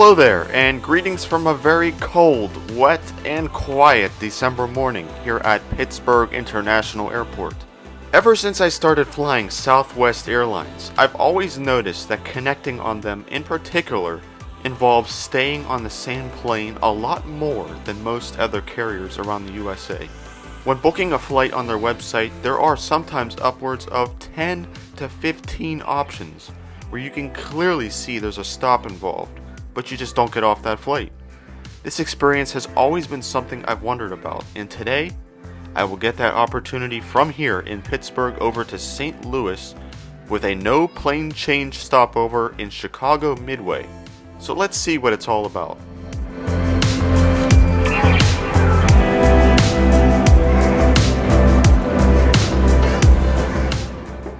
Hello there, and greetings from a very cold, wet, and quiet December morning here at Pittsburgh International Airport. Ever since I started flying Southwest Airlines, I've always noticed that connecting on them in particular involves staying on the same plane a lot more than most other carriers around the USA. When booking a flight on their website, there are sometimes upwards of 10 to 15 options where you can clearly see there's a stop involved, but you just don't get off that flight. This experience has always been something I've wondered about, and today, I will get that opportunity from here in Pittsburgh over to St. Louis with a no plane change stopover in Chicago Midway. So let's see what it's all about.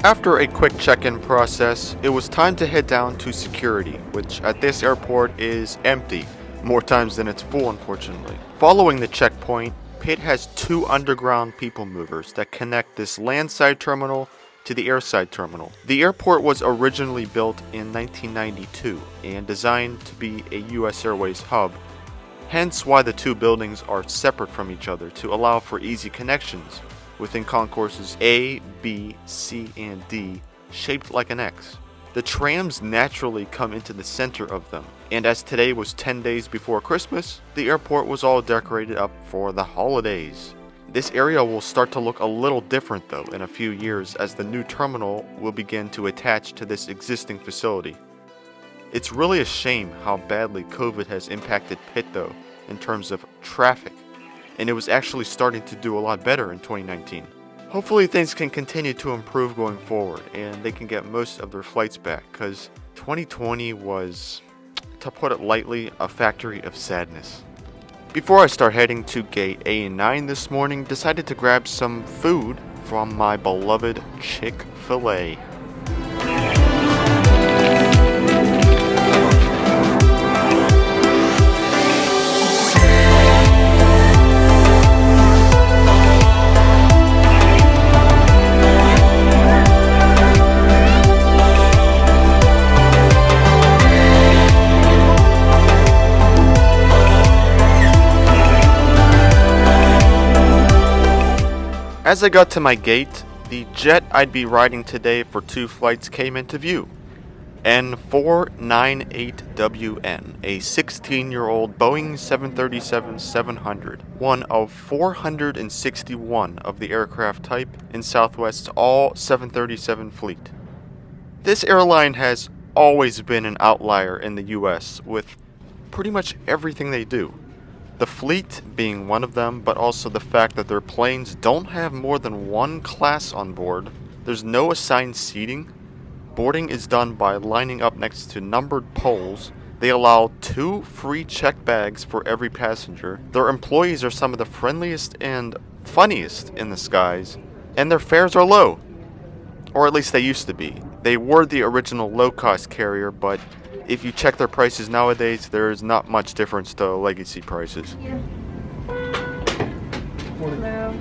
After a quick check-in process, it was time to head down to security, which at this airport is empty, more times than it's full unfortunately. Following the checkpoint, PIT has two underground people movers that connect this landside terminal to the airside terminal. The airport was originally built in 1992 and designed to be a US Airways hub, hence why the two buildings are separate from each other to allow for easy connections within concourses A, B, C, and D, shaped like an X. The trams naturally come into the center of them, and as today was 10 days before Christmas, the airport was all decorated up for the holidays. This area will start to look a little different though in a few years as the new terminal will begin to attach to this existing facility. It's really a shame how badly COVID has impacted PIT though in terms of traffic, and it was actually starting to do a lot better in 2019. Hopefully things can continue to improve going forward and they can get most of their flights back, because 2020 was, to put it lightly, a factory of sadness. Before I start heading to gate A9 this morning, decided to grab some food from my beloved Chick-fil-A. As I got to my gate, the jet I'd be riding today for two flights came into view. N498WN, a 16-year-old Boeing 737-700, one of 461 of the aircraft type in Southwest's all 737 fleet. This airline has always been an outlier in the US with pretty much everything they do. The fleet being one of them, but also the fact that their planes don't have more than one class on board. There's no assigned seating. Boarding is done by lining up next to numbered poles. They allow 2 free check bags for every passenger. Their employees are some of the friendliest and funniest in the skies, and their fares are low. Or at least they used to be. They were the original low-cost carrier, but if you check their prices nowadays, there's not much difference to legacy prices. Yeah. Hello.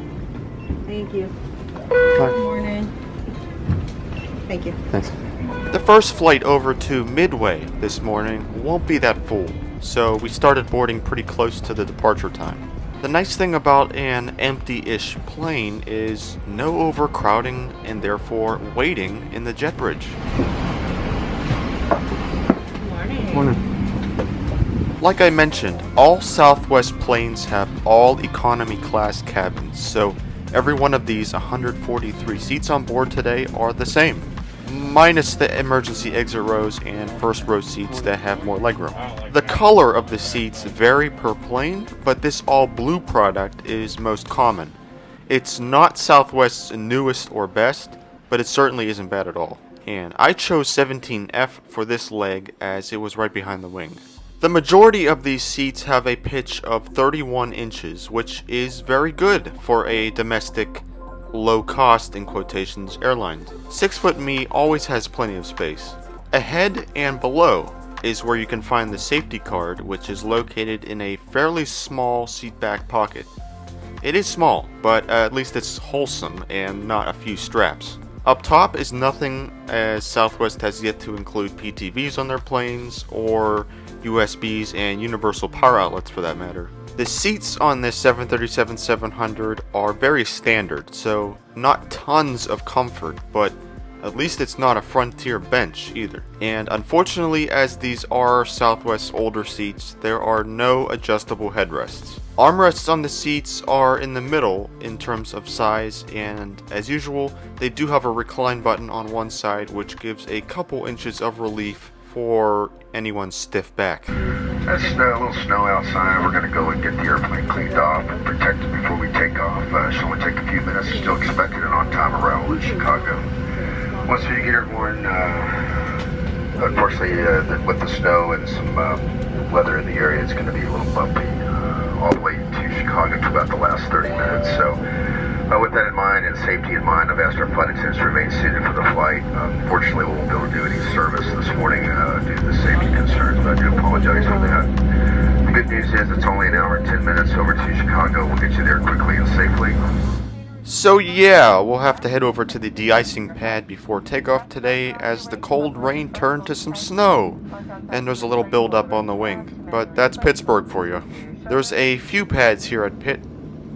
Thank you. Hi. Good morning. Thank you. Thanks. The first flight over to Midway this morning won't be that full, so we started boarding pretty close to the departure time. The nice thing about an empty-ish plane is no overcrowding and therefore waiting in the jet bridge. Morning. Like I mentioned, all Southwest planes have all economy class cabins, so every one of these 143 seats on board today are the same, minus the emergency exit rows and first row seats that have more legroom. The color of the seats vary per plane, but this all blue product is most common. It's not Southwest's newest or best, but it certainly isn't bad at all. And I chose 17F for this leg as it was right behind the wing. The majority of these seats have a pitch of 31 inches, which is very good for a domestic, low-cost, in quotations, airline. 6-foot me always has plenty of space. Ahead and below is where you can find the safety card, which is located in a fairly small seat back pocket. It is small, but at least it's wholesome and not a few straps. Up top is nothing, as Southwest has yet to include PTVs on their planes, or USBs and universal power outlets for that matter. The seats on this 737-700 are very standard, so not tons of comfort, but at least it's not a Frontier bench either. And unfortunately, as these are Southwest's older seats, there are no adjustable headrests. Armrests on the seats are in the middle in terms of size, and as usual, they do have a recline button on one side, which gives a couple inches of relief for anyone's stiff back. There's a little snow outside. We're going to go and get the airplane cleaned off and protected before we take off. Should only take a few minutes. Still expected an on-time arrival in Chicago. Once we get airborne, unfortunately, with the snow and some weather in the area, it's going to be a little bumpy all the way to Chicago to about the last 30 minutes. So with that in mind and safety in mind, I've asked our flight attendants to remain seated for the flight. Unfortunately, we won't be able to do any service this morning due to the safety concerns, but I do apologize for that. The good news is it's only an hour and 10 minutes over to Chicago. We'll get you there quickly and safely. So yeah, we'll have to head over to the de-icing pad before takeoff today, as the cold rain turned to some snow, and there's a little build-up on the wing. But that's Pittsburgh for you. There's a few pads here at Pitt,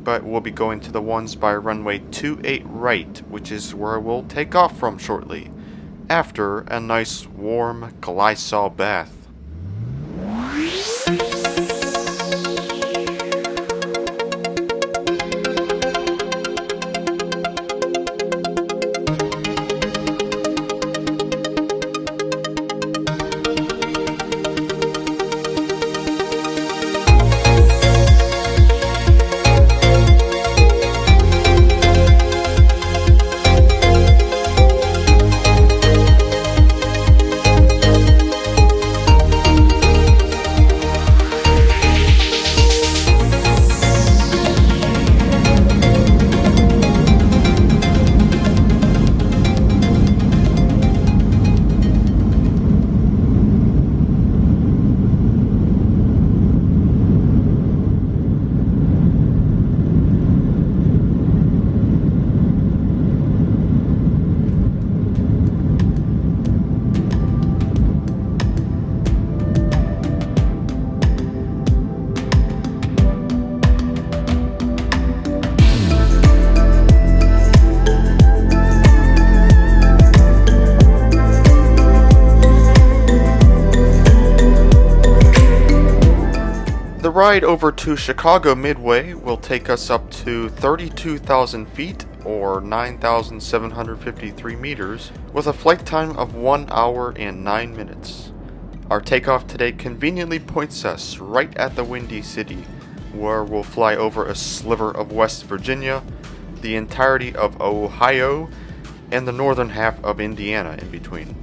but we'll be going to the ones by runway 28 right, which is where we'll take off from shortly, after a nice warm Glysol bath. The ride over to Chicago Midway will take us up to 32,000 feet, or 9,753 meters, with a flight time of 1 hour and 9 minutes. Our takeoff today conveniently points us right at the Windy City, where we'll fly over a sliver of West Virginia, the entirety of Ohio, and the northern half of Indiana in between.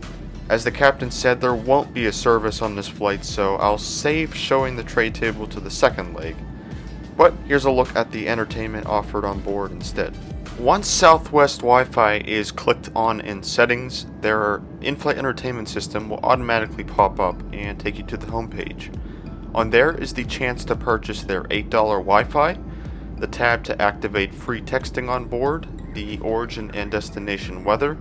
As the captain said, there won't be a service on this flight, so I'll save showing the tray table to the second leg. But here's a look at the entertainment offered on board instead. Once Southwest Wi-Fi is clicked on in settings, their in-flight entertainment system will automatically pop up and take you to the homepage. On there is the chance to purchase their $8 Wi-Fi, the tab to activate free texting on board, the origin and destination weather,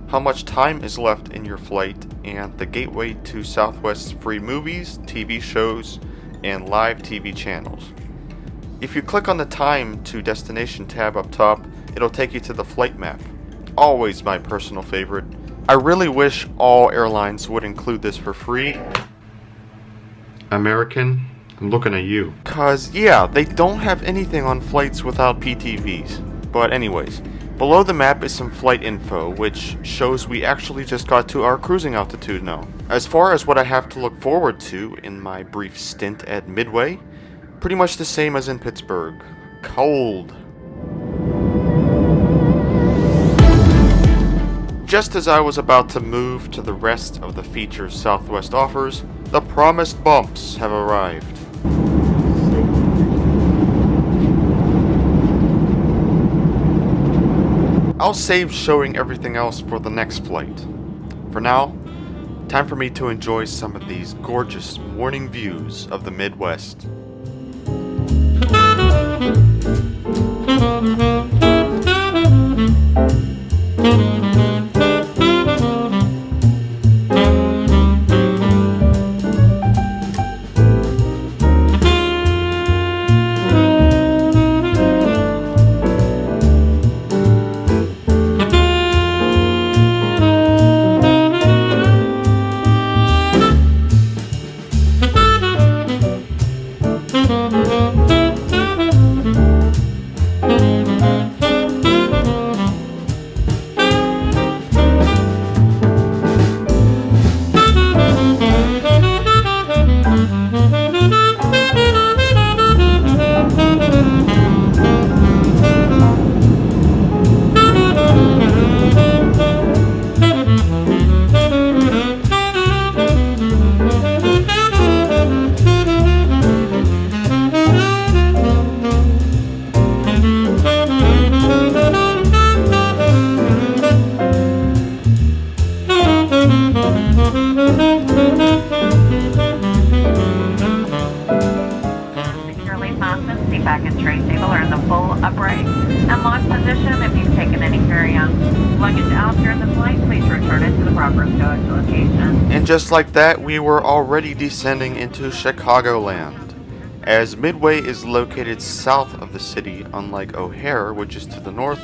how much time is left in your flight, and the gateway to Southwest's free movies, TV shows, and live TV channels. If you click on the time to destination tab up top, it'll take you to the flight map. Always my personal favorite. I really wish all airlines would include this for free. American, I'm looking at you. Cause yeah, they don't have anything on flights without PTVs. But anyways, below the map is some flight info, which shows we actually just got to our cruising altitude now. As far as what I have to look forward to in my brief stint at Midway, pretty much the same as in Pittsburgh. Cold. Just as I was about to move to the rest of the features Southwest offers, the promised bumps have arrived. I'll save showing everything else for the next flight. For now, time for me to enjoy some of these gorgeous morning views of the Midwest. Securely fastened seat back and tray table are in the full upright and locked position. If you've taken any carry-on luggage out during the flight, please return it to the proper stowage location. And just like that, we were already descending into Chicagoland. As Midway is located south of the city, unlike O'Hare, which is to the north,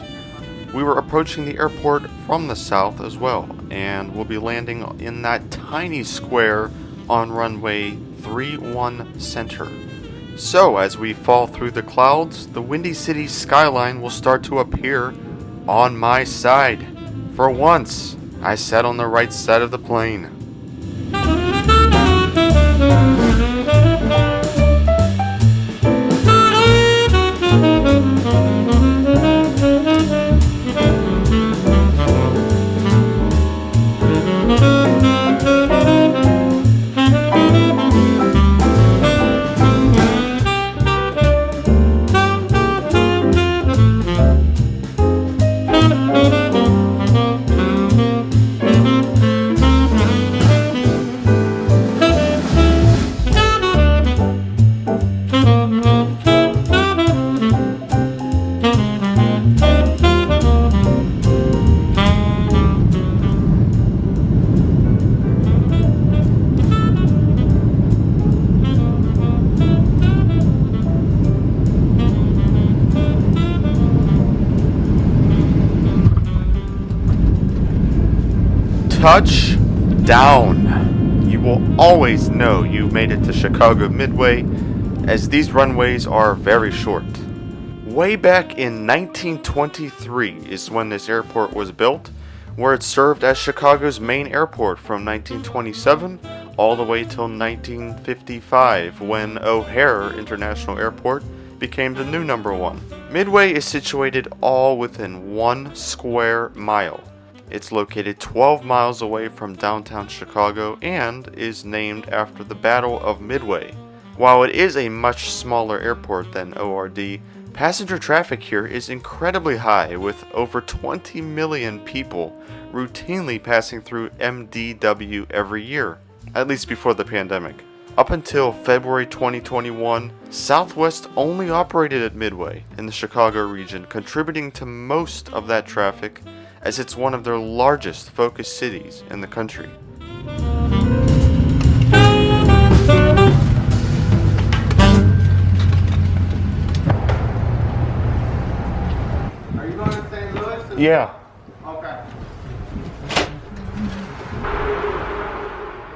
we were approaching the airport from the south as well, and we'll be landing in that tiny square on runway 31 Center. So as we fall through the clouds, the Windy City skyline will start to appear on my side. For once, I sat on the right side of the plane. Touch down. You will always know you've made it to Chicago Midway, as these runways are very short. Way back in 1923 is when this airport was built, where it served as Chicago's main airport from 1927 all the way till 1955, when O'Hare International Airport became the new number one. Midway is situated all within 1 square mile. It's located 12 miles away from downtown Chicago and is named after the Battle of Midway. While it is a much smaller airport than ORD, passenger traffic here is incredibly high, with over 20 million people routinely passing through MDW every year, at least before the pandemic. Up until February 2021, Southwest only operated at Midway in the Chicago region, contributing to most of that traffic, as it's one of their largest focus cities in the country. Are you going to St. Louis? Yeah. Okay.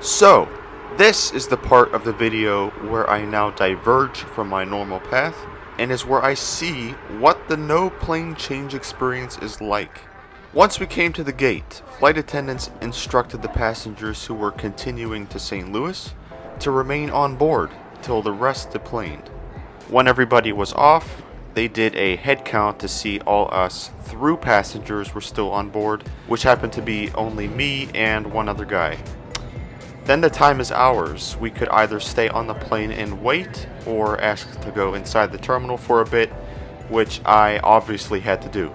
So, this is the part of the video where I now diverge from my normal path, and is where I see what the no plane change experience is like. Once we came to the gate, flight attendants instructed the passengers who were continuing to St. Louis to remain on board till the rest deplaned. When everybody was off, they did a head count to see all us through passengers were still on board, which happened to be only me and one other guy. Then the time is ours. We could either stay on the plane and wait, or ask to go inside the terminal for a bit, which I obviously had to do.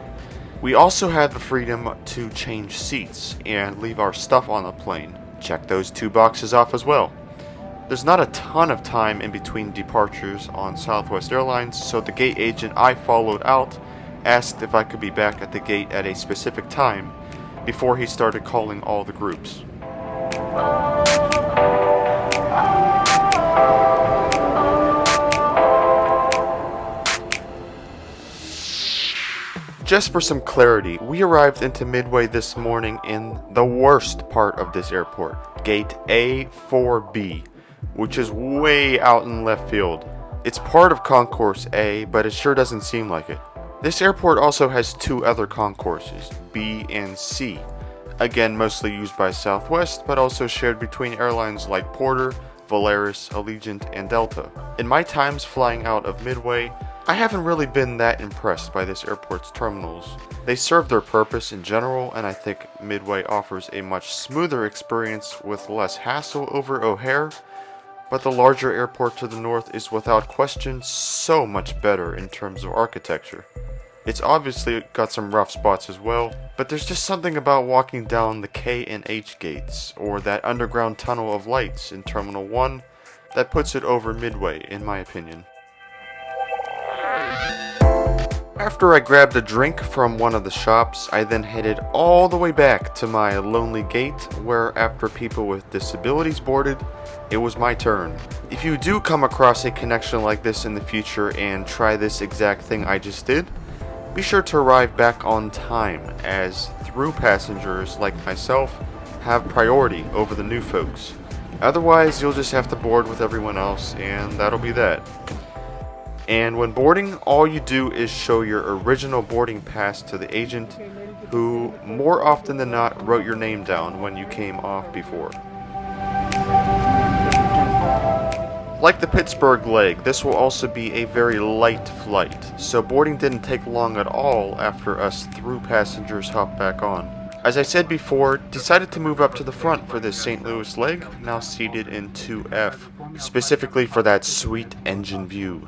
We also had the freedom to change seats and leave our stuff on the plane. Check those 2 boxes off as well. There's not a ton of time in between departures on Southwest Airlines, so the gate agent I followed out asked if I could be back at the gate at a specific time before he started calling all the groups. Just for some clarity, we arrived into Midway this morning in the worst part of this airport, gate A4B, which is way out in left field. It's part of Concourse A, but it sure doesn't seem like it. This airport also has two other concourses, B and C, again mostly used by Southwest, but also shared between airlines like Porter, Volaris, Allegiant, and Delta. In my times flying out of Midway, I haven't really been that impressed by this airport's terminals. They serve their purpose in general, and I think Midway offers a much smoother experience with less hassle over O'Hare, but the larger airport to the north is without question so much better in terms of architecture. It's obviously got some rough spots as well, but there's just something about walking down the K and H gates, or that underground tunnel of lights in Terminal 1, that puts it over Midway, in my opinion. After I grabbed a drink from one of the shops, I then headed all the way back to my lonely gate, where after people with disabilities boarded, it was my turn. If you do come across a connection like this in the future and try this exact thing I just did, be sure to arrive back on time, as through passengers like myself have priority over the new folks. Otherwise, you'll just have to board with everyone else, and that'll be that. And when boarding, all you do is show your original boarding pass to the agent, who more often than not wrote your name down when you came off before. Like the Pittsburgh leg, this will also be a very light flight, so boarding didn't take long at all after us through passengers hopped back on. As I said before, decided to move up to the front for this St. Louis leg, now seated in 2F, specifically for that sweet engine view.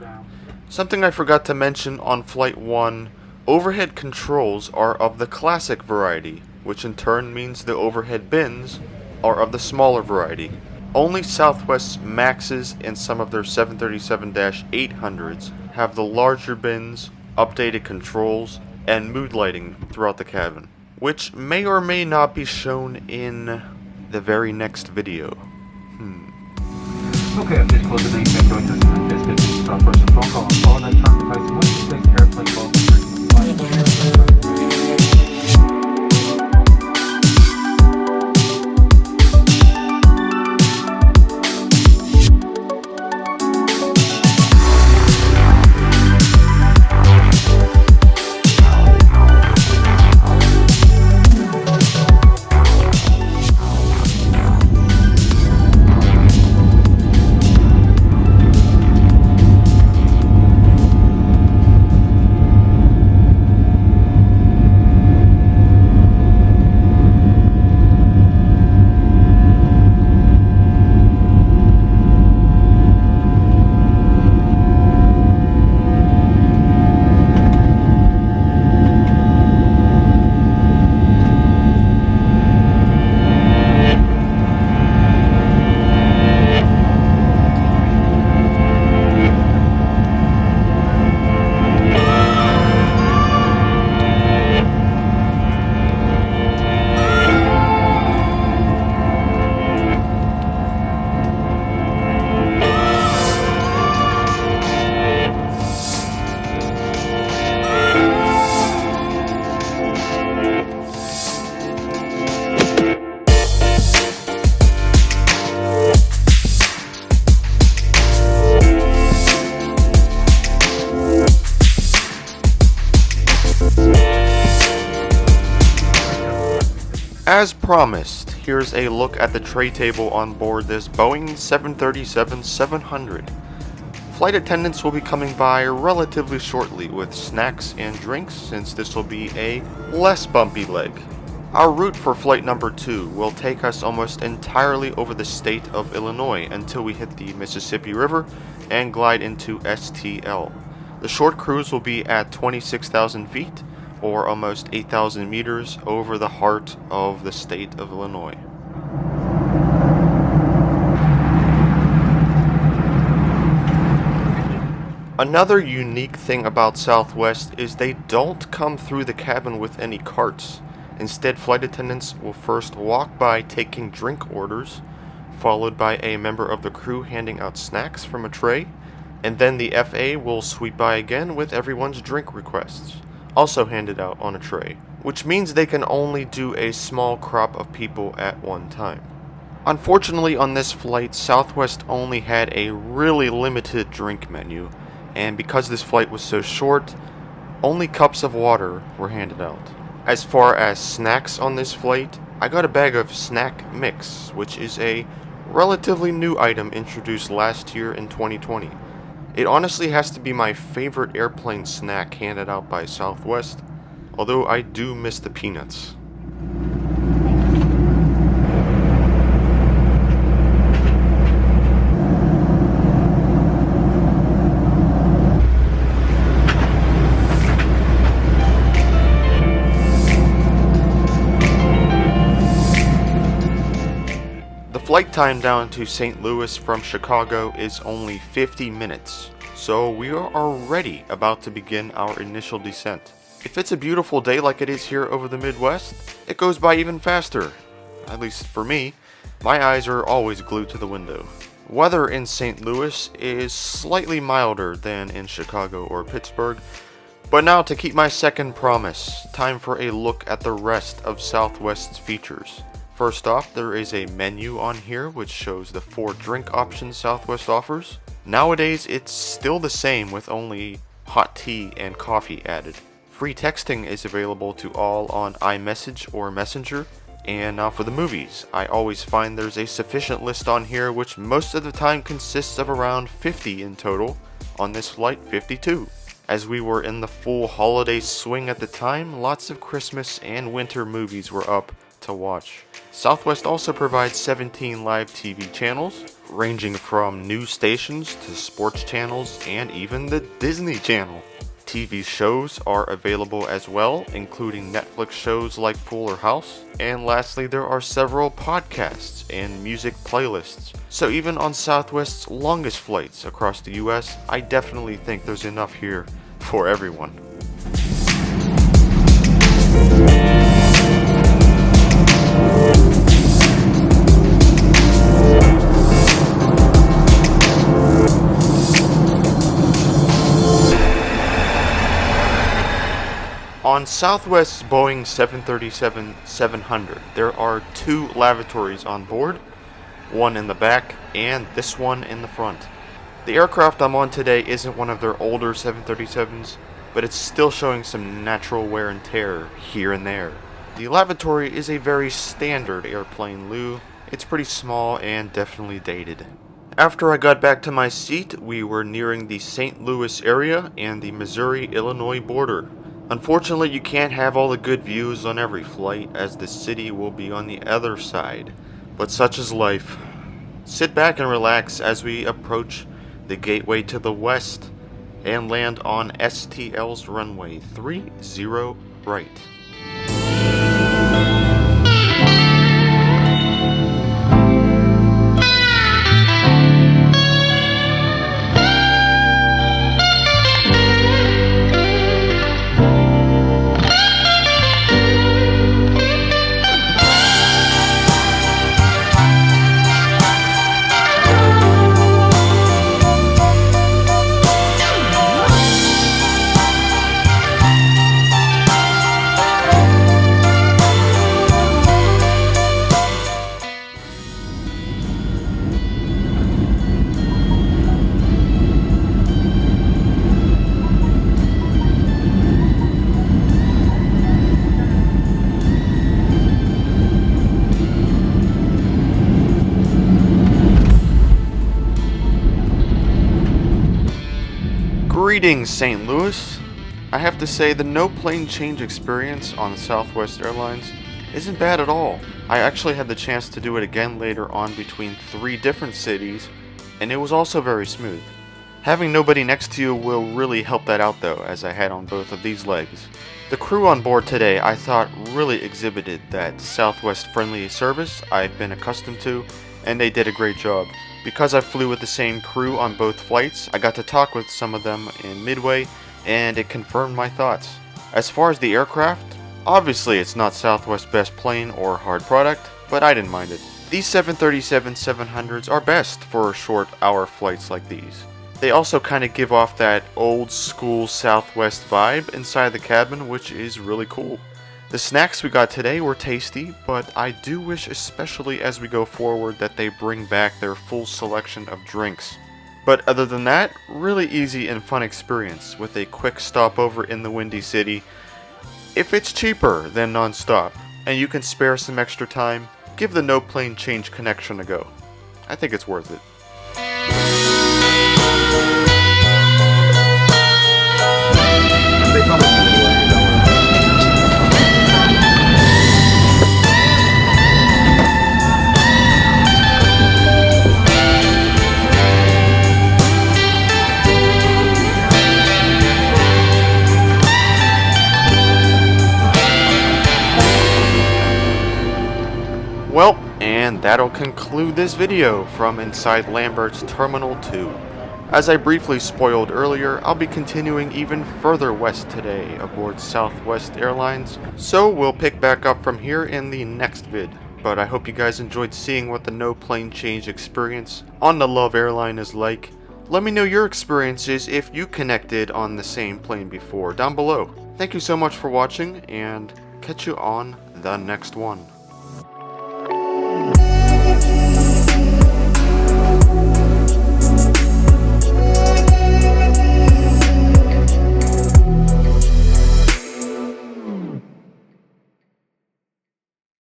Something I forgot to mention on Flight 1, overhead controls are of the classic variety, which in turn means the overhead bins are of the smaller variety. Only Southwest's Maxes and some of their 737-800s have the larger bins, updated controls, and mood lighting throughout the cabin, which may or may not be shown in the very next video. Okay, I'm just closing the main window. This is Southwest phone call. All night traffic device. When you place airplane calls. As promised, here's a look at the tray table on board this Boeing 737-700. Flight attendants will be coming by relatively shortly with snacks and drinks, since this will be a less bumpy leg. Our route for flight number 2 will take us almost entirely over the state of Illinois until we hit the Mississippi River and glide into STL. The short cruise will be at 26,000 feet, or almost 8,000 meters over the heart of the state of Illinois. Another unique thing about Southwest is they don't come through the cabin with any carts. Instead, flight attendants will first walk by taking drink orders, followed by a member of the crew handing out snacks from a tray, and then the FA will sweep by again with everyone's drink requests, also handed out on a tray, which means they can only do a small crop of people at one time. Unfortunately, on this flight, Southwest only had a really limited drink menu, and because this flight was so short, only cups of water were handed out. As far as snacks on this flight, I got a bag of Snack Mix, which is a relatively new item introduced last year in 2020. It honestly has to be my favorite airplane snack handed out by Southwest, although I do miss the peanuts. Flight time down to St. Louis from Chicago is only 50 minutes, so we are already about to begin our initial descent. If it's a beautiful day like it is here over the Midwest, it goes by even faster. At least for me, my eyes are always glued to the window. Weather in St. Louis is slightly milder than in Chicago or Pittsburgh, but now to keep my second promise, time for a look at the rest of Southwest's features. First off, there is a menu on here which shows the 4 drink options Southwest offers. Nowadays, it's still the same with only hot tea and coffee added. Free texting is available to all on iMessage or Messenger. And now for the movies. I always find there's a sufficient list on here which most of the time consists of around 50 in total. On this flight, 52. As we were in the full holiday swing at the time, lots of Christmas and winter movies were up to watch. Southwest also provides 17 live TV channels, ranging from news stations to sports channels and even the Disney Channel. TV shows are available as well, including Netflix shows like Fuller House, and lastly there are several podcasts and music playlists. So even on Southwest's longest flights across the US, I definitely think there's enough here for everyone. On Southwest's Boeing 737-700, there are 2 lavatories on board, one in the back and this one in the front. The aircraft I'm on today isn't one of their older 737s, but it's still showing some natural wear and tear here and there. The lavatory is a very standard airplane loo. It's pretty small and definitely dated. After I got back to my seat, we were nearing the St. Louis area and the Missouri-Illinois border. Unfortunately, you can't have all the good views on every flight, as the city will be on the other side, but such is life. Sit back and relax as we approach the gateway to the west and land on STL's runway 30 right. Greetings, St. Louis. I have to say the no plane change experience on Southwest Airlines isn't bad at all. I actually had the chance to do it again later on between 3 different cities, and it was also very smooth. Having nobody next to you will really help that out though, as I had on both of these legs. The crew on board today I thought really exhibited that Southwest friendly service I've been accustomed to, and they did a great job. Because I flew with the same crew on both flights, I got to talk with some of them in Midway, and it confirmed my thoughts. As far as the aircraft, obviously it's not Southwest's best plane or hard product, but I didn't mind it. These 737-700s are best for short hour flights like these. They also kind of give off that old school Southwest vibe inside the cabin, which is really cool. The snacks we got today were tasty, but I do wish, especially as we go forward, that they bring back their full selection of drinks. But other than that, really easy and fun experience with a quick stopover in the Windy City. If it's cheaper than non-stop, and you can spare some extra time, give the no plane change connection a go. I think it's worth it. Well, and that'll conclude this video from inside Lambert's Terminal 2. As I briefly spoiled earlier, I'll be continuing even further west today aboard Southwest Airlines, so we'll pick back up from here in the next vid. But I hope you guys enjoyed seeing what the no plane change experience on the Love airline is like. Let me know your experiences if you connected on the same plane before down below. Thank you so much for watching, and catch you on the next one.